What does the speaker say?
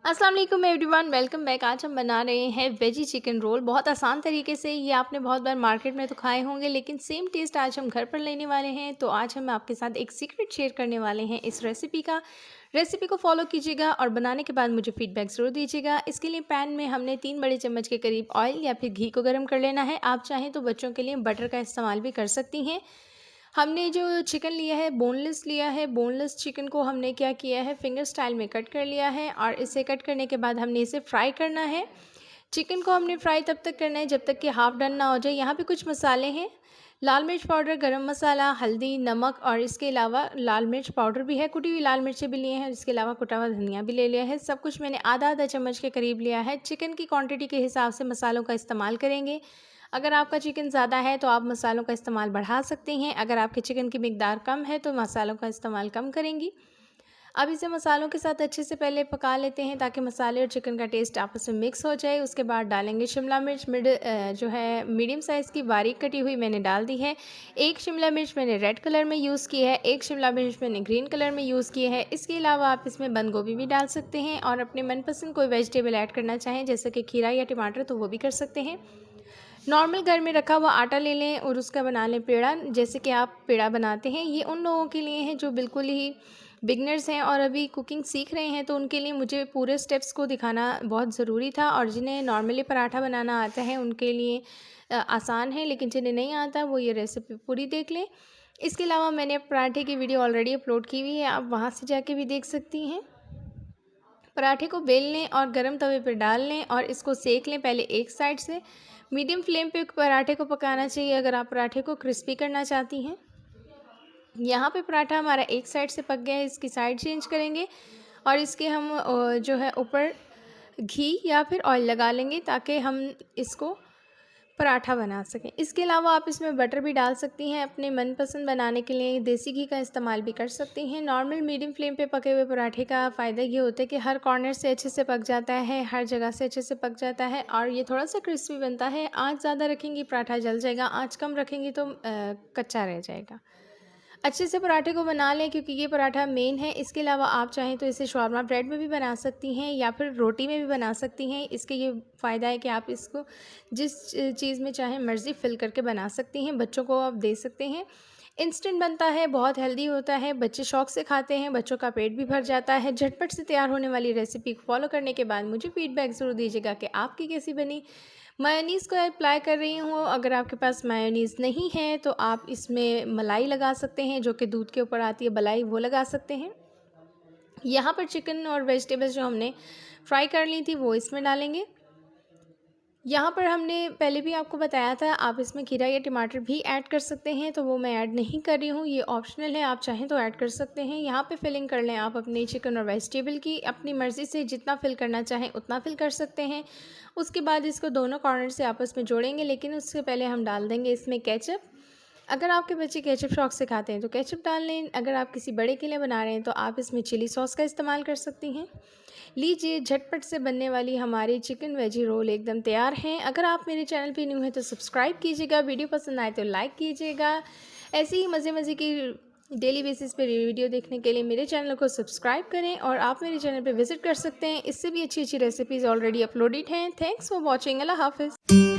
अस्सलाम वालेकुम everyone, welcome back. आज हम बना रहे हैं वेजी चिकन रोल। बहुत आसान तरीके से। ये आपने बहुत बार मार्केट में तो खाए होंगे, लेकिन सेम टेस्ट आज हम घर पर लेने वाले हैं। तो आज हम आपके साथ एक सीक्रेट शेयर करने वाले हैं इस रेसिपी का। रेसिपी को फॉलो कीजिएगा और बनाने के बाद मुझे फीडबैक ज़रूर दीजिएगा। इसके लिए पैन में हमने 3 बड़े चम्मच के करीब ऑयल या फिर घी को गर्म कर लेना है। आप चाहें तो बच्चों के लिए बटर का इस्तेमाल भी कर सकती हैं। हमने जो चिकन लिया है बोनलेस लिया है। बोनलेस चिकन को हमने क्या किया है, फिंगर स्टाइल में कट कर लिया है और इसे कट करने के बाद हमने इसे फ्राई करना है। चिकन को हमने फ्राई तब तक करना है जब तक कि हाफ़ डन ना हो जाए। यहाँ पे कुछ मसाले हैं, लाल मिर्च पाउडर, गरम मसाला, हल्दी, नमक और इसके अलावा लाल मिर्च पाउडर भी है, कुटी हुई लाल मिर्चें भी लिए हैं, इसके अलावा कुटा हुआ धनिया भी ले लिया है। सब कुछ मैंने आधा-आधा चम्मच के करीब लिया है। चिकन की क्वांटिटी के हिसाब से मसालों का इस्तेमाल करेंगे। अगर आपका चिकन ज़्यादा है तो आप मसालों का इस्तेमाल बढ़ा सकते हैं। अगर आपके चिकन की मिकदार कम है तो मसालों का इस्तेमाल कम करेंगी। अब इसे मसालों के साथ अच्छे से पहले पका लेते हैं ताकि मसाले और चिकन का टेस्ट आपस में मिक्स हो जाए। उसके बाद डालेंगे शिमला मिर्च, जो है मीडियम साइज़ की बारीक कटी हुई मैंने डाल दी है। एक शिमला मिर्च मैंने रेड कलर में यूज़ की है, एक शिमला मिर्च मैंने ग्रीन कलर में यूज़ की है। इसके अलावा आप इसमें बंद गोभी भी डाल सकते हैं और अपने मनपसंद कोई वेजिटेबल ऐड करना चाहें जैसे कि खीरा या टमाटर तो वो भी कर सकते हैं। नॉर्मल घर में रखा हुआ आटा ले लें और उसका बना लें पेड़ा, जैसे कि आप पेड़ा बनाते हैं। ये उन लोगों के लिए है जो बिल्कुल ही बिगनर्स हैं और अभी कुकिंग सीख रहे हैं, तो उनके लिए मुझे पूरे स्टेप्स को दिखाना बहुत ज़रूरी था। और जिन्हें नॉर्मली पराठा बनाना आता है उनके लिए आसान है, लेकिन जिन्हें नहीं आता वो ये रेसिपी पूरी देख लें। इसके अलावा मैंने पराठे की वीडियो ऑलरेडी अपलोड की हुई है, आप वहाँ से जाके भी देख सकती हैं। पराठे को बेल लें और गरम तवे पर डाल लें और इसको सेक लें पहले एक साइड से। मीडियम फ्लेम पे पराठे को पकाना चाहिए अगर आप पराठे को क्रिस्पी करना चाहती हैं। यहाँ पे पराठा हमारा एक साइड से पक गया है, इसकी साइड चेंज करेंगे और इसके हम जो है ऊपर घी या फिर ऑयल लगा लेंगे ताकि हम इसको पराठा बना सकें। इसके अलावा आप इसमें बटर भी डाल सकती हैं अपने मनपसंद बनाने के लिए। देसी घी का इस्तेमाल भी कर सकती हैं। नॉर्मल मीडियम फ्लेम पे पके हुए पराठे का फ़ायदा ये होता है कि हर कॉर्नर से अच्छे से पक जाता है, हर जगह से अच्छे से पक जाता है और ये थोड़ा-सा क्रिस्पी बनता है। आँच ज़्यादा रखेंगी पराठा जल जाएगा, आँच कम रखेंगी तो कच्चा रह जाएगा। अच्छे से पराठे को बना लें क्योंकि ये पराठा मेन है। इसके अलावा आप चाहें तो इसे शॉर्मा ब्रेड में भी बना सकती हैं या फिर रोटी में भी बना सकती हैं। इसके ये फ़ायदा है कि आप इसको जिस चीज़ में चाहें मर्ज़ी फ़िल करके बना सकती हैं, बच्चों को आप दे सकते हैं। इंस्टेंट बनता है, बहुत हेल्दी होता है, बच्चे शौक से खाते हैं, बच्चों का पेट भी भर जाता है। झटपट से तैयार होने वाली रेसिपी को फ़ॉलो करने के बाद मुझे फ़ीडबैक ज़रूर दीजिएगा कि आपकी कैसी बनी। मेयोनीज़ को अप्लाई कर रही हूँ, अगर आपके पास मेयोनीज़ नहीं है तो आप इसमें मलाई लगा सकते हैं, जो कि दूध के ऊपर आती है मलाई, वो लगा सकते हैं। यहाँ पर चिकन और वेजिटेबल्स जो हमने फ्राई कर ली थी वो इसमें डालेंगे। यहाँ पर हमने पहले भी आपको बताया था, आप इसमें खीरा या टमाटर भी ऐड कर सकते हैं, तो वो मैं ऐड नहीं कर रही हूँ, ये ऑप्शनल है, आप चाहें तो ऐड कर सकते हैं। यहाँ पे फिलिंग कर लें आप अपनी चिकन और वेजिटेबल की, अपनी मर्ज़ी से जितना फिल करना चाहें उतना फिल कर सकते हैं। उसके बाद इसको दोनों कॉर्नर से आपस में जोड़ेंगे, लेकिन उससे पहले हम डाल देंगे इसमें केचप। अगर आपके बच्चे केचप शौक से खाते हैं तो केचप डाल लें, अगर आप किसी बड़े के लिए बना रहे हैं तो आप इसमें चिली सॉस का इस्तेमाल कर सकती हैं। लीजिए, झटपट से बनने वाली हमारी चिकन वेजी रोल एकदम तैयार हैं। अगर आप मेरे चैनल पे न्यू हैं तो सब्सक्राइब कीजिएगा, वीडियो पसंद आए तो लाइक कीजिएगा। ऐसे ही मज़े-मज़े की डेली बेसिस पे वीडियो देखने के लिए मेरे चैनल को सब्सक्राइब करें और आप मेरे चैनल पे विज़िट कर सकते हैं। इससे भी अच्छी-अच्छी रेसिपीज़ ऑलरेडी अपलोडेड हैं। Thanks for watching. अल्लाह हाफ़िज़।